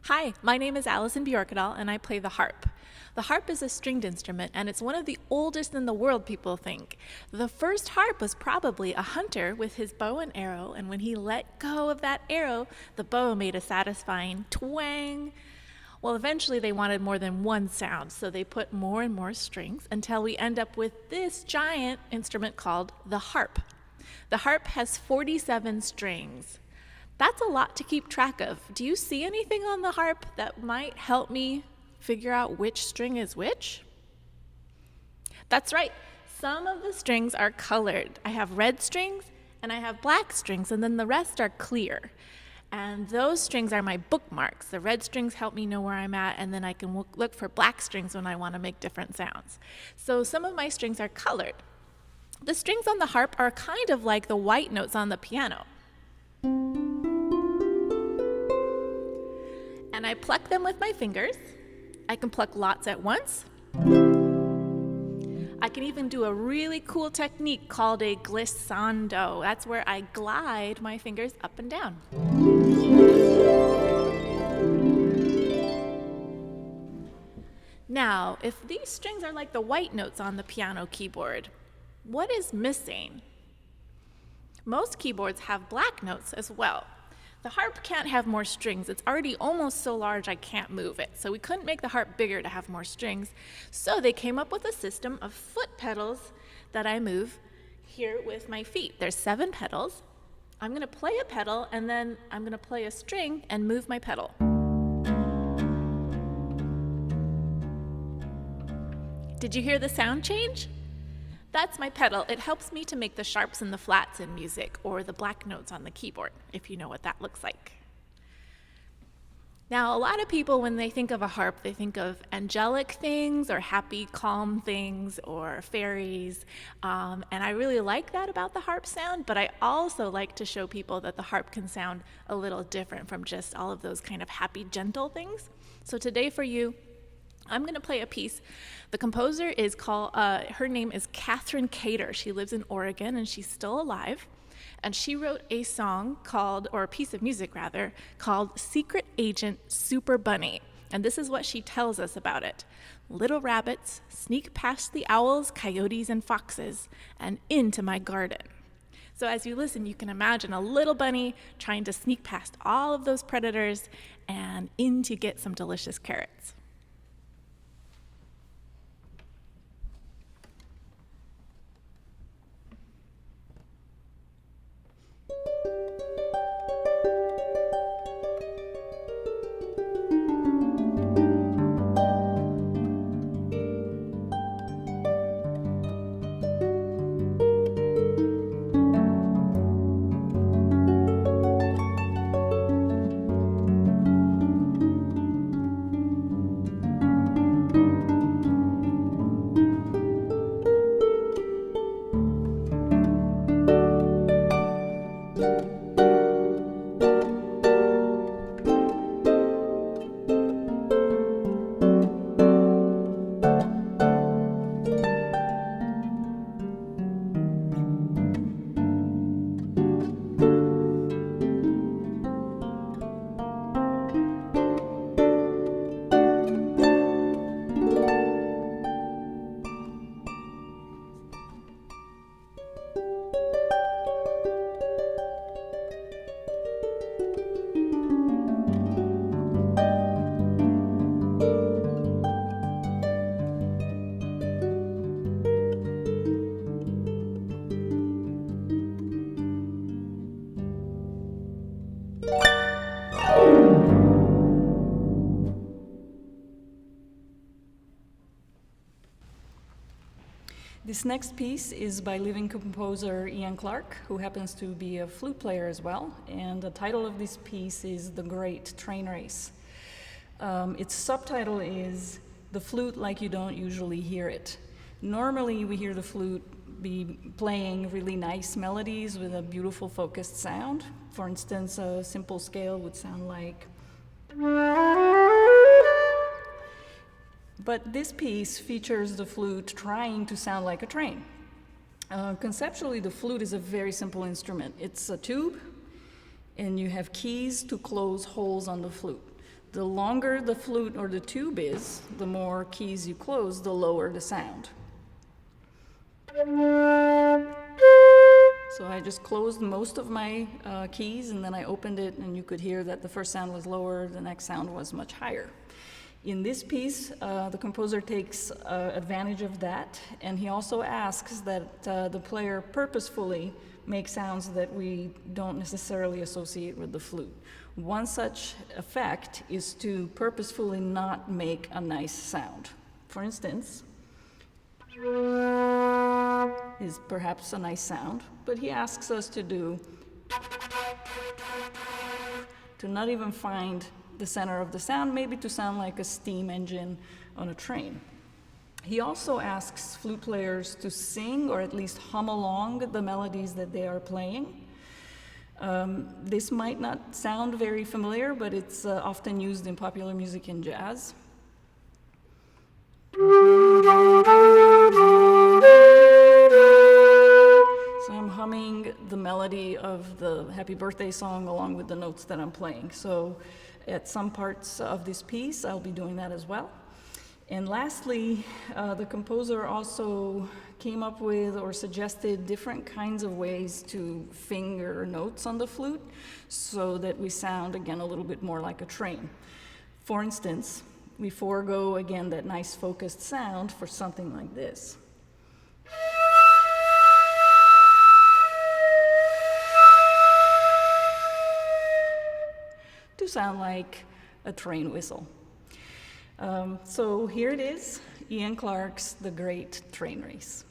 Hi, my name is Allison Bjorkedal, and I play the harp. The harp is a stringed instrument, and it's one of the oldest in the world, people think. The first harp was probably a hunter with his bow and arrow, and when he let go of that arrow, the bow made a satisfying twang. Well, eventually they wanted more than one sound, so they put more and more strings until we end up with this giant instrument called the harp. The harp has 47 strings. That's a lot to keep track of. Do you see anything on the harp that might help me figure out which string is which? That's right. Some of the strings are colored. I have red strings and I have black strings, and then the rest are clear. And those strings are my bookmarks. The red strings help me know where I'm at, and then I can look for black strings when I want to make different sounds. So some of my strings are colored. The strings on the harp are kind of like the white notes on the piano. And I pluck them with my fingers. I can pluck lots at once. I can even do a really cool technique called a glissando. That's where I glide my fingers up and down. Now, if these strings are like the white notes on the piano keyboard, what is missing? Most keyboards have black notes as well. The harp can't have more strings. It's already almost so large I can't move it. So we couldn't make the harp bigger to have more strings. So they came up with a system of foot pedals that I move here with my feet. There's 7 pedals. I'm going to play a pedal, and then I'm going to play a string and move my pedal. Did you hear the sound change? That's my pedal. It helps me to make the sharps and the flats in music, or the black notes on the keyboard, if you know what that looks like. Now, a lot of people, when they think of a harp, they think of angelic things, or happy, calm things, or fairies. And I really like that about the harp sound, but I also like to show people that the harp can sound a little different from just all of those kind of happy, gentle things. So today for you, I'm going to play a piece. The composer is her name is Catherine Cater. She lives in Oregon, and she's still alive. And she wrote a song or a piece of music rather, called Secret Agent Super Bunny. And this is what she tells us about it. Little rabbits sneak past the owls, coyotes, and foxes, and into my garden. So as you listen, you can imagine a little bunny trying to sneak past all of those predators and in to get some delicious carrots. This next piece is by living composer Ian Clark, who happens to be a flute player as well, and the title of this piece is The Great Train Race. Its subtitle is The Flute Like You Don't Usually Hear It. Normally we hear the flute be playing really nice melodies with a beautiful focused sound. For instance, a simple scale would sound like. But this piece features the flute trying to sound like a train. Conceptually, the flute is a very simple instrument. It's a tube, and you have keys to close holes on the flute. The longer the flute or the tube is, the more keys you close, the lower the sound. So I just closed most of my keys, and then I opened it, and you could hear that the first sound was lower, the next sound was much higher. In this piece, the composer takes advantage of that, and he also asks that the player purposefully make sounds that we don't necessarily associate with the flute. One such effect is to purposefully not make a nice sound. For instance, is perhaps a nice sound, but he asks us to not even find the center of the sound, maybe to sound like a steam engine on a train. He also asks flute players to sing or at least hum along the melodies that they are playing. This might not sound very familiar, but it's often used in popular music and jazz. So I'm humming the melody of the Happy Birthday song along with the notes that I'm playing. So at some parts of this piece, I'll be doing that as well. And lastly, the composer also came up with or suggested different kinds of ways to finger notes on the flute so that we sound, again, a little bit more like a train. For instance, we forego, again, that nice focused sound for something like this. To sound like a train whistle. So here it is, Ian Clarke's The Great Train Race.